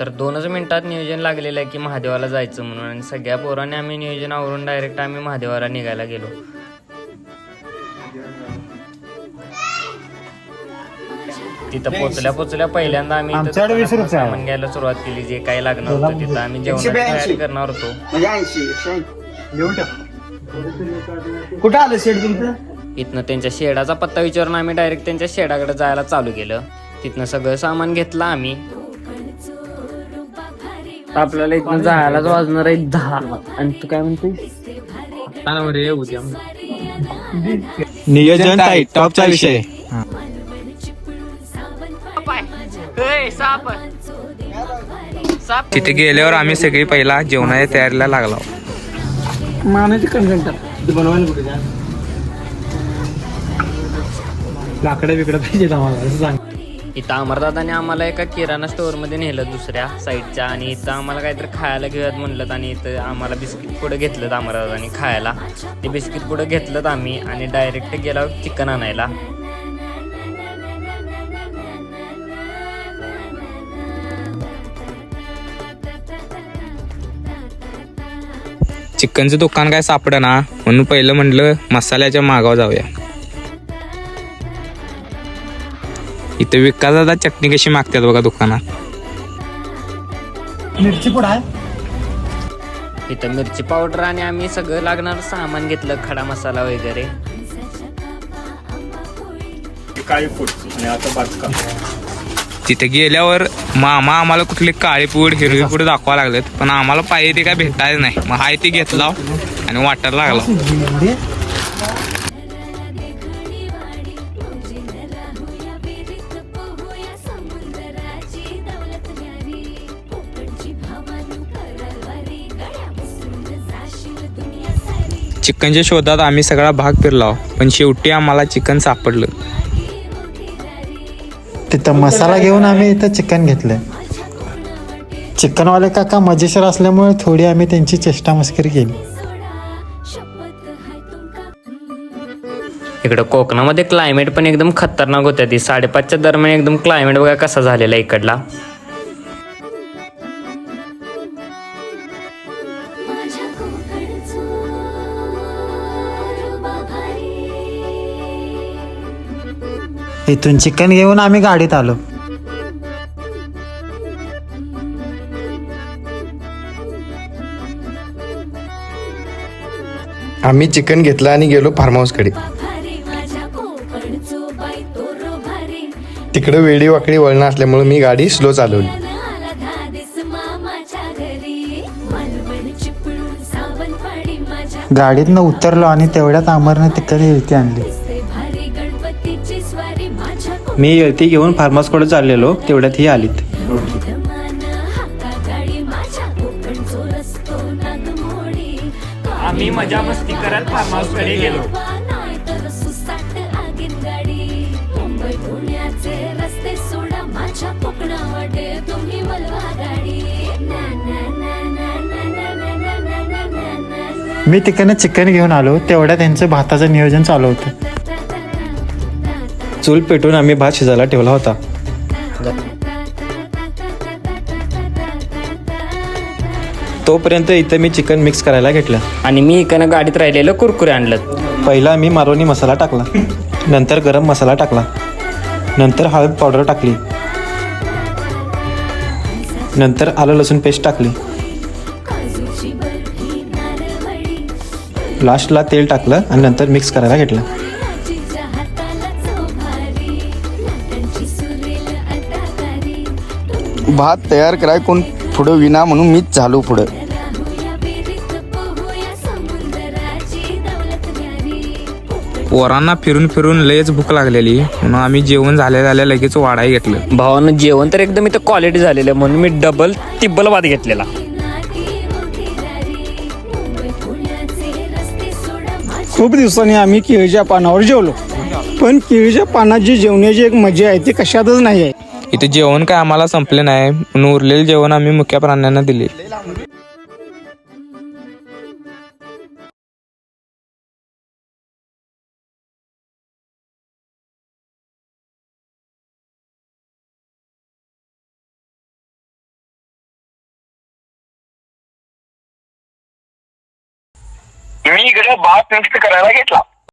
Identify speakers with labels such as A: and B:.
A: तर 2च मिनिटात नियोजन लागलेलं आहे की महादेवाला जायचं म्हणून, आणि सगळ्या पोरांनी आम्ही नियोजन आवरून डायरेक्ट आम्ही महादेवाला निघायला गेलो. तिथं पोचल्या पहिल्यांदा आम्ही सामान घ्यायला सुरुवात केली. जे काही लागणार होतं तिथं आम्ही जेवणाची तयारी करणार होतो.
B: कुठं आलं शेड तुमचं?
A: इथनं त्यांच्या शेडाचा पत्ता विचारून आम्ही डायरेक्ट त्यांच्या शेडाकडे जायला चालू केलं. तिथनं सगळं सामान घेतलं आम्ही. आपल्याला इथनं जायलाच वाजणार आहे 10. आणि तू काय म्हणतोय?
B: नियोजन टॉपचा विषय.
C: तिथे गेल्यावर आम्ही सगळी पहिला जेवणाच्या तयारीला लागलो.
B: मानाचे कंटेंट बनवायला कुठे लाकडं बिकडं पाहिजे आम्हाला असं सांग.
A: इथं अमरदादाने आम्हाला एका किराणा स्टोअरमध्ये नेलं दुसऱ्या साईडच्या, आणि इथं आम्हाला काहीतरी खायला घेऊयात म्हणलं, आणि इथं आम्हाला बिस्किट पुढं घेतलं अमरदादाने खायला. ते बिस्किट पुढं घेतलं आम्ही आणि डायरेक्ट गेलो चिकन आणायला.
C: चिकनचं दुकान काय सापडं ना, म्हणून पहिलं म्हटलं मसाल्याच्या मागावर जाऊया. इथे विकास दादा चटणी कशी मागतात बघा दुकानात.
B: मिरची पुढं आहे.
A: इथं मिरची पावडर आणि आम्ही सगळं लागणार सामान घेतलं, खडा मसाला वगैरे.
C: तिथे गेल्यावर मामा आम्हाला कुठली काळी पूड हिरवी पूड दाखवा लागलेत, पण आम्हाला पाहिजे ते काय भेटायचं नाही. मग हाय ते घेतला आणि वाटायला लागला. चिकनच्या शोधात आम्ही सगळा भाग फिरला, पण शेवटी आम्हाला चिकन सापडलं.
D: तिथं मसाला घेऊन आम्ही इथं चिकन घेतलं. चिकनवाले काका मजेशीर असल्यामुळे थोडी आम्ही त्यांची चेष्टा मस्करी केली.
A: इकडं कोकणामध्ये क्लायमेट पण एकदम खतरनाक होत्या. ती 5:30च्या दरम्यान एकदम क्लायमेट बघा कसा झालेला इकडला.
D: इथून चिकन घेऊन आम्ही गाडीत आलो.
E: आम्ही चिकन घेतलं आणि गेलो फार्म हाऊसकडे. तिकडं वेडी वाकडी वळणं असल्यामुळे मी गाडी स्लो चालवली.
D: गाडीतनं उतरलो आणि तेवढ्यात अमरने तिकडे येळती आणली.
B: मी येळती घेऊन फार्मासकडे चाललेलो, तेवढ्यात ही आलीत.
A: आम्ही मजा मस्ती करत फार्म हाऊसकडे गेलो.
D: मी तिकडनं चिकन घेऊन आलो, तेवढ्यात त्यांचं भाताचं नियोजन चालू होतं.
B: चूल पेटून आम्ही भात शिजायला ठेवला होता. तोपर्यंत इथं मी चिकन मिक्स करायला घेतलं.
A: आणि मी इकडनं गाडीत राहिलेलं कुरकुरे आणलं.
B: पहिला मी मालवणी मसाला टाकला, नंतर गरम मसाला टाकला, नंतर हळद पावडर टाकली, नंतर आलं लसूण पेस्ट टाकली, लास्टला तेल टाकलं आणि नंतर मिक्स करायला घेतलं.
E: भात तयार कराय कोण पुढं विना म्हणून मीच झालो पुढं.
C: पोरांना फिरून फिरून लयच भूक लागलेली, म्हणून आम्ही जेवण झाल्या लगेच वाढाय घेतलं.
A: भावानं जेवण तर एकदम इथं क्वालिटी झालेलं, म्हणून मी डबल तिब्बल भात घेतलेला.
F: खूप दिवसांनी आम्ही केळीच्या पानावर जेवलो, पण केळीच्या पानात जी जेवण्याची एक मजा आहे ती कशातच नाही आहे.
C: इथे जेवण काय आम्हाला संपले नाही, म्हणून उरलेले जेवण आम्ही मुख्य प्राण्यांना दिले.
G: मी इकडे भात मिक्स करायला घेतला.